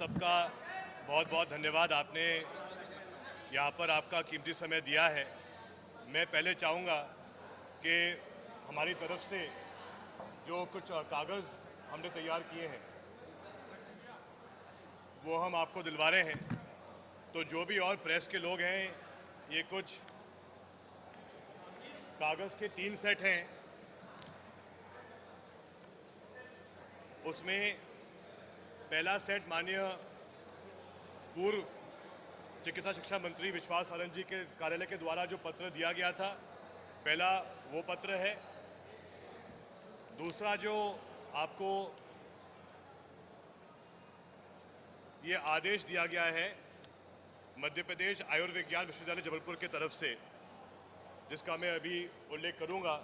सबका बहुत बहुत धन्यवाद। आपने यहाँ पर आपका कीमती समय दिया है। मैं पहले चाहूँगा कि हमारी तरफ से जो कुछ कागज़ हमने तैयार किए हैं वो हम आपको दिलवा रहे हैं। तो जो भी और प्रेस के लोग हैं, ये कुछ कागज़ के 3 सेट हैं। उसमें पहला सेट माननीय पूर्व चिकित्सा शिक्षा मंत्री विश्वास सारंग जी के कार्यालय के द्वारा जो पत्र दिया गया था, पहला वो पत्र है। दूसरा जो आपको ये आदेश दिया गया है मध्य प्रदेश आयुर्विज्ञान विश्वविद्यालय जबलपुर के तरफ से, जिसका मैं अभी उल्लेख करूंगा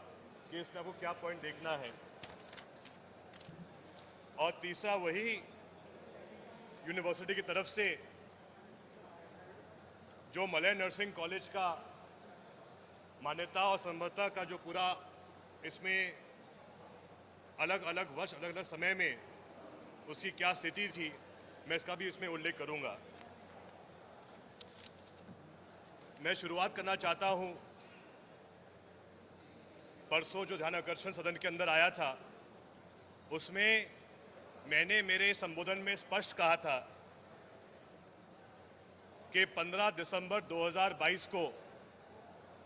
कि इसमें आपको क्या पॉइंट देखना है। और तीसरा वही यूनिवर्सिटी की तरफ से जो मलय नर्सिंग कॉलेज का मान्यता और संबद्धता का जो पूरा इसमें अलग अलग वर्ष अलग अलग समय में उसकी क्या स्थिति थी, मैं इसका भी इसमें उल्लेख करूंगा। मैं शुरुआत करना चाहता हूं, परसों जो ध्यान आकर्षण सदन के अंदर आया था उसमें मैंने मेरे संबोधन में स्पष्ट कहा था कि 15 दिसंबर 2022 को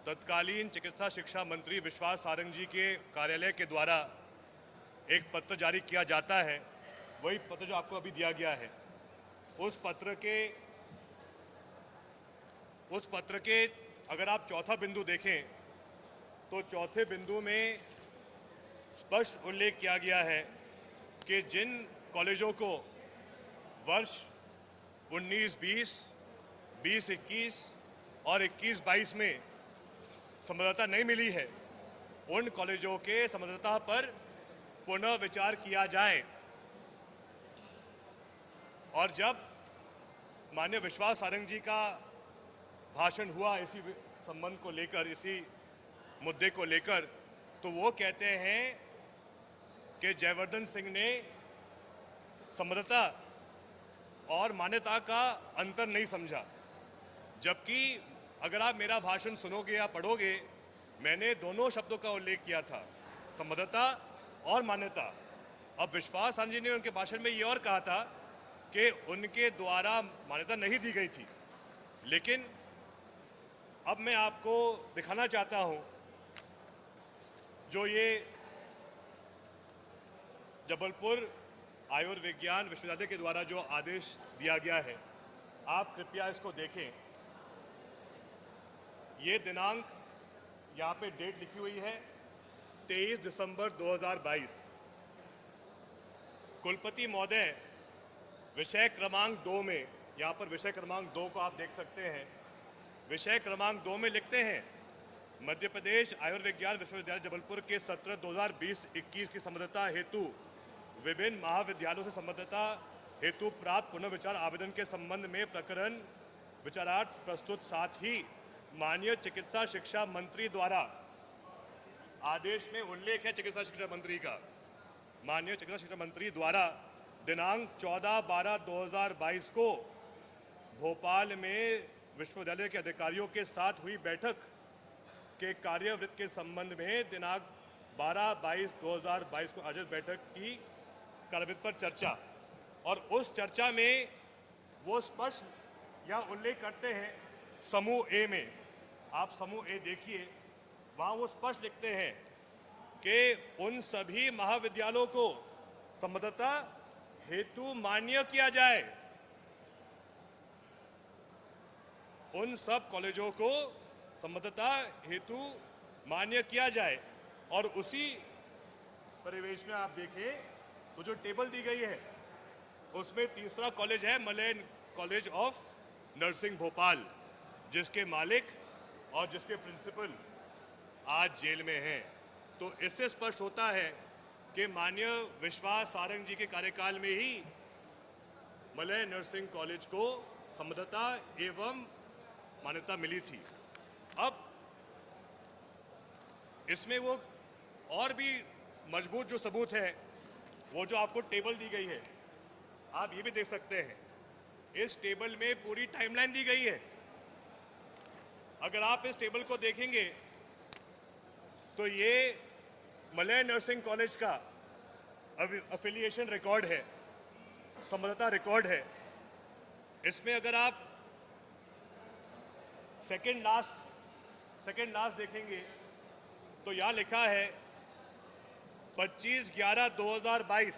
तत्कालीन चिकित्सा शिक्षा मंत्री विश्वास सारंग जी के कार्यालय के द्वारा एक पत्र जारी किया जाता है। वही पत्र जो आपको अभी दिया गया है, उस पत्र के अगर आप चौथा बिंदु देखें तो चौथे बिंदु में स्पष्ट उल्लेख किया गया है कि जिन कॉलेजों को वर्ष 19-20, 20-21 और 21-22 में संबद्धता नहीं मिली है, उन कॉलेजों के संबद्धता पर पुनः विचार किया जाए। और जब माननीय विश्वास सारंग जी का भाषण हुआ इसी संबंध को लेकर, इसी मुद्दे को लेकर, तो वो कहते हैं कि जयवर्धन सिंह ने संबद्धता और मान्यता का अंतर नहीं समझा। जबकि अगर आप मेरा भाषण सुनोगे या पढ़ोगे, मैंने दोनों शब्दों का उल्लेख किया था, संबद्धता और मान्यता। अब विश्वास सारंग जी ने उनके भाषण में ये और कहा था कि उनके द्वारा मान्यता नहीं दी गई थी। लेकिन अब मैं आपको दिखाना चाहता हूं जो ये जबलपुर आयुर्विज्ञान विश्वविद्यालय के द्वारा जो आदेश दिया गया है, आप कृपया इसको देखें। ये दिनांक यहाँ पे डेट लिखी हुई है 23 दिसंबर 2022। कुलपति महोदय विषय क्रमांक 2 में, यहाँ पर विषय क्रमांक 2 को आप देख सकते हैं, विषय क्रमांक 2 में लिखते हैं मध्य प्रदेश आयुर्विज्ञान विश्वविद्यालय जबलपुर के सत्र 2020-21 की संबद्धता हेतु विभिन्न महाविद्यालयों से संबद्धता हेतु प्राप्त पुनर्विचार आवेदन के संबंध में प्रकरण विचारार्थ प्रस्तुत, साथ ही माननीय चिकित्सा शिक्षा मंत्री द्वारा, आदेश में उल्लेख है चिकित्सा शिक्षा मंत्री का, माननीय चिकित्सा शिक्षा मंत्री द्वारा दिनांक 14/12/2022 को भोपाल में विश्वविद्यालय के अधिकारियों के साथ हुई बैठक के कार्यवृत्त के संबंध में दिनांक 12/22/2022 को आयोजित बैठक की कार्यवृत्त पर चर्चा। और उस चर्चा में वो स्पष्ट या उल्लेख करते हैं समूह ए में, आप समूह ए देखिए, वहाँ वो स्पष्ट लिखते हैं कि उन सभी महाविद्यालयों को संबद्धता हेतु मान्य किया जाए, उन सब कॉलेजों को संबद्धता हेतु मान्य किया जाए। और उसी परिवेश में आप देखें तो जो टेबल दी गई है उसमें तीसरा कॉलेज है Malay college of nursing Bhopal, जिसके मालिक और जिसके प्रिंसिपल आज जेल में हैं। तो इससे स्पष्ट होता है कि माननीय विश्वास सारंग जी के कार्यकाल में ही मलय नर्सिंग कॉलेज को संबद्धता एवं मान्यता मिली थी। अब इसमें वो और भी मजबूत जो सबूत है, वो जो आपको टेबल दी गई है, आप ये भी देख सकते हैं इस टेबल में पूरी टाइमलाइन दी गई है। अगर आप इस टेबल को देखेंगे तो ये मलय नर्सिंग कॉलेज का अफिलिएशन रिकॉर्ड है, संबद्धता रिकॉर्ड है। इसमें अगर आप सेकेंड लास्ट देखेंगे तो यहां लिखा है 25/11/2022